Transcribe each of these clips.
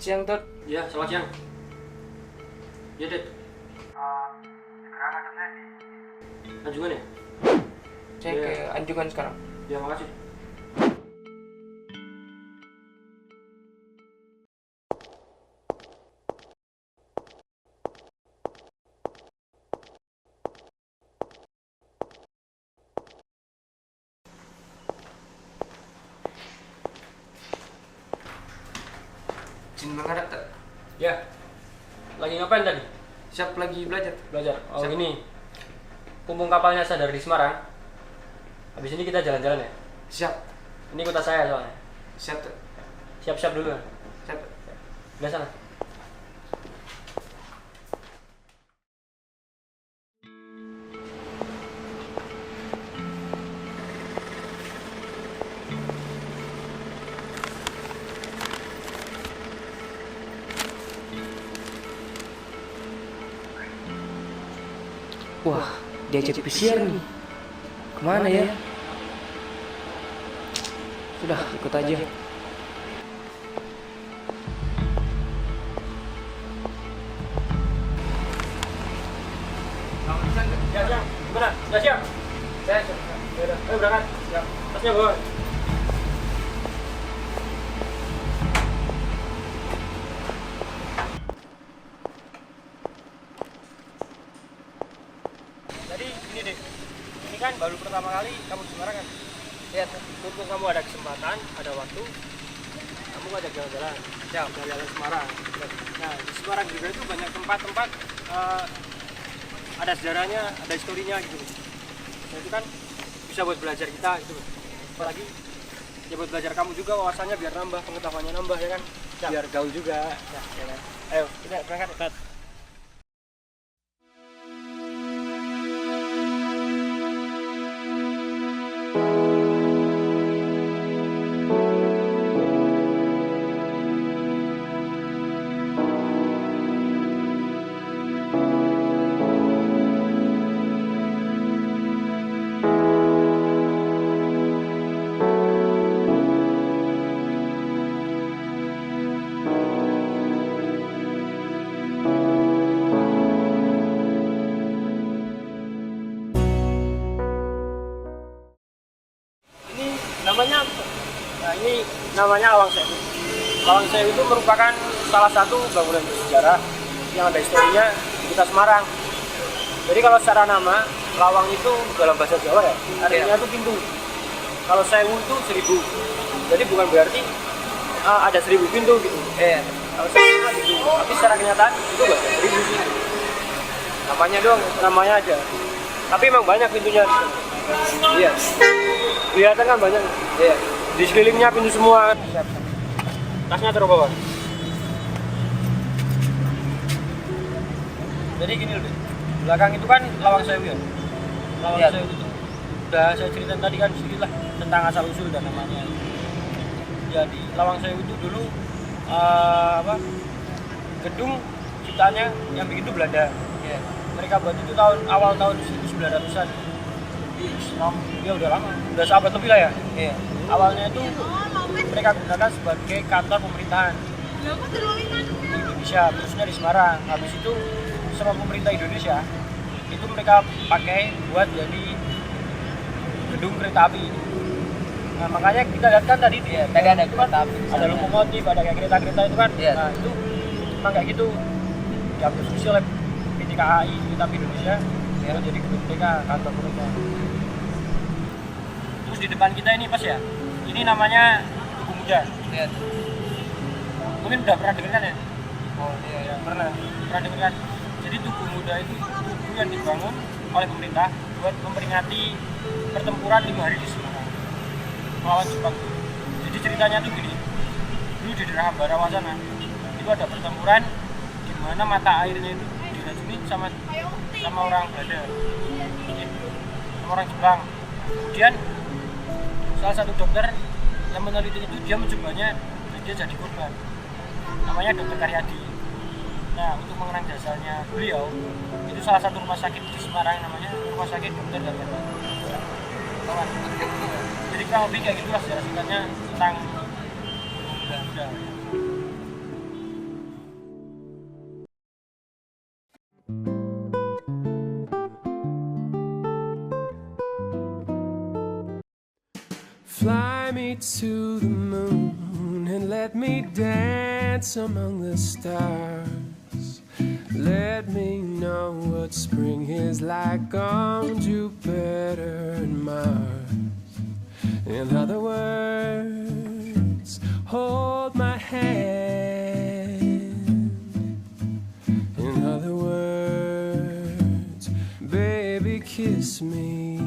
siang, Tot. Iya, selamat siang. Iya, Ded. Sekarang ada saya di Anjungan ya? Saya Iya. ke Anjungan sekarang. Ya, makasih. Izin menghadap, Tot. Ya. Lagi ngapain tadi? Siap lagi belajar. Belajar. Oh, Siap. ini. Pumpung kapalnya sadar di Semarang. Habis ini kita jalan-jalan ya. Siap. Ini kota saya soalnya. Siap, Tot. Siap-siap dulu. Siap, Tot. Udah sana. Wah, diajak pesiar nih. Kemana ya? Sudah, ikut aja. Ya, siap. Gimana? Udah siap? Saya siap. Ya udah. Ayo berangkat. Siap. Tasnya bawa. Jadi ini deh. Ini kan baru pertama kali kamu di Semarang kan? Lihat, Tot. Mumpung kamu ada kesempatan, ada waktu, kamu ngajak jalan-jalan. Jalan-jalan Semarang. Nah, di Semarang juga itu banyak tempat-tempat ada sejarahnya, ada historinya gitu. Nah, itu kan bisa buat belajar kita gitu. Apalagi ya buat belajar kamu juga wawasannya biar nambah, pengetahuannya nambah ya kan. Biar gaul juga. Ya kan? Ayo, kita berangkat. Ini namanya apa? Nah, ini namanya Lawang Sewu. Lawang Sewu itu merupakan salah satu bangunan bersejarah yang ada historinya di kota Semarang. Jadi kalau secara nama, lawang itu dalam bahasa Jawa ya, artinya itu pintu. Kalau sewu itu 1000. Jadi bukan berarti ada 1000 pintu gitu. Kalau sewu kan gitu. Tapi secara kenyataan itu nggak ada 1000 sih. Namanya doang, namanya aja. Tapi emang banyak pintunya. Iya. Kelihatan kan banyak. Iya. Di sekelilingnya pintu semua. Tasnya taruh bawah. Jadi gini loh, belakang itu kan Lawang Sewu ya. Lawang Sewu itu udah saya cerita tadi kan sedikit lah tentang asal usul dan namanya. Jadi Lawang Sewu itu dulu gedung ciptaannya yang bikin itu Belanda. Mereka buat itu awal tahun 1900-an. Ya udah lama, udah seabad lebih lah ya. Awalnya itu mereka gunakan sebagai kantor pemerintahan di Indonesia, khususnya di Semarang. Habis itu sama pemerintah Indonesia itu mereka pakai buat jadi gedung kereta api. Nah, makanya kita lihat kan tadi ada kereta api, ada lokomotif, ada kayak kereta-kereta itu kan. Nah, itu memang kayak gitu diambil fungsi oleh PT KAI, Kereta Api Indonesia, buat jadi gedung mereka, kantor mereka. Terus di depan kita ini pas ya, ini namanya Tugu Muda. Mungkin udah pernah dengar kan ya? Oh iya, pernah dengar kan? Jadi Tugu Muda itu tugu yang dibangun oleh pemerintah buat memperingati pertempuran 5 hari di Semarang melawan Jepang. Jadi ceritanya tuh gini, dulu di daerah Ambarawa sana itu ada pertempuran di mana mata airnya itu diracuni sama orang Belanda, sama orang Jepang. Kemudian salah satu dokter yang meneliti itu dia mencobanya dan dia jadi korban. Namanya Dokter Karyadi. Nah, untuk mengenang jasanya beliau, itu salah satu rumah sakit di Semarang namanya Rumah Sakit Dokter Karyadi. Jadi kurang lebih kayak gitulah sejarah singkatnya tentang Muda. Fly me to the moon and let me dance among the stars. Let me know what spring is like on Jupiter and Mars. In other words, hold my hand. In other words, baby, kiss me.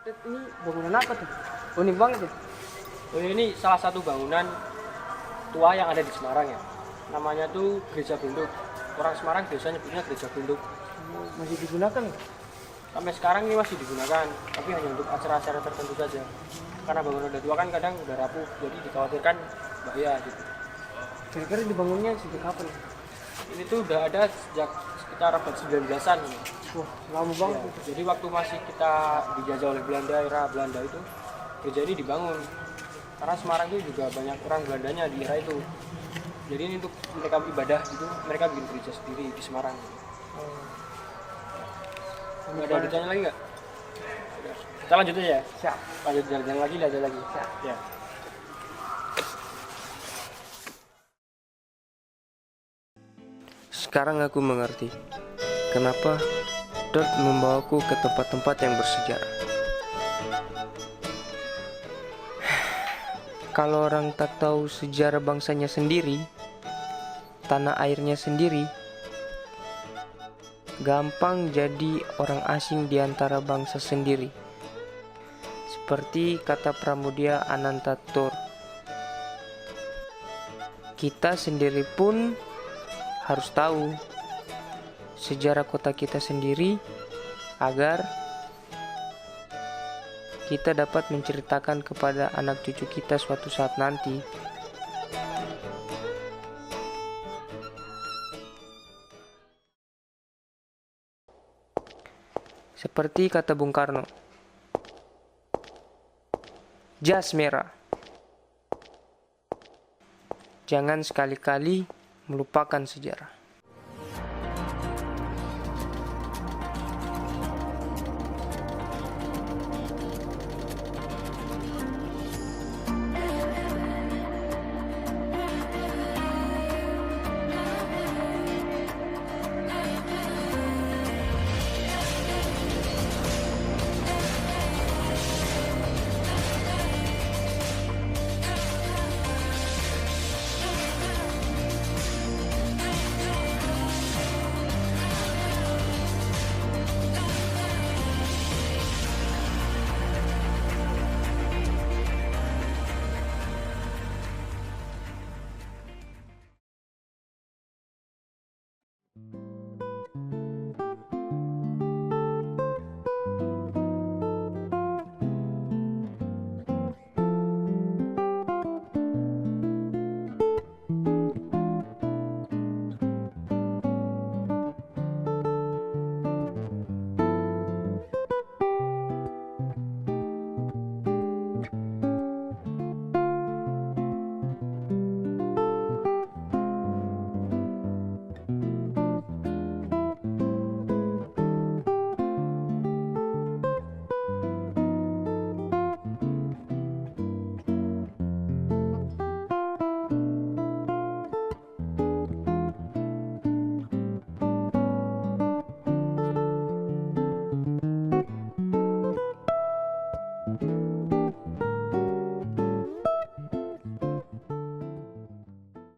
Ini bangunan apa tuh? Unik banget ya. Oh, ini salah satu bangunan tua yang ada di Semarang ya. Namanya tuh Gereja Glunduk. Orang Semarang biasanya nyebutnya Gereja Glunduk. Masih digunakan? Sampai sekarang ini masih digunakan, tapi hanya untuk acara-acara tertentu saja. Karena bangunan udah tua kan kadang udah rapuh, jadi dikhawatirkan bahaya gitu. Kira-kira dibangunnya sejak kapan? Ini tuh udah ada sejak sekitar abad 19-an. Wah, lama banget. Ya, jadi waktu masih kita dijajah oleh Belanda, era Belanda itu, gereja ini dibangun. Karena Semarang itu juga banyak orang Belandanya di era itu. Jadi ini untuk mereka ibadah gitu, mereka bikin gereja sendiri di Semarang. Ada ditanya lagi nggak? Kita lanjut aja ya? Siap. Lanjut jalan-jalan lagi, lihat lagi. Siap. Ya. Sekarang aku mengerti kenapa Dot membawaku ke tempat-tempat yang bersejarah. Kalau orang tak tahu sejarah bangsanya sendiri, tanah airnya sendiri, gampang jadi orang asing di antara bangsa sendiri. Seperti kata Pramudia Anantatur, kita sendiri pun harus tahu sejarah kota kita sendiri agar kita dapat menceritakan kepada anak cucu kita suatu saat nanti. Seperti kata Bung Karno, jas merah. Jangan sekali-kali melupakan sejarah. Thank you.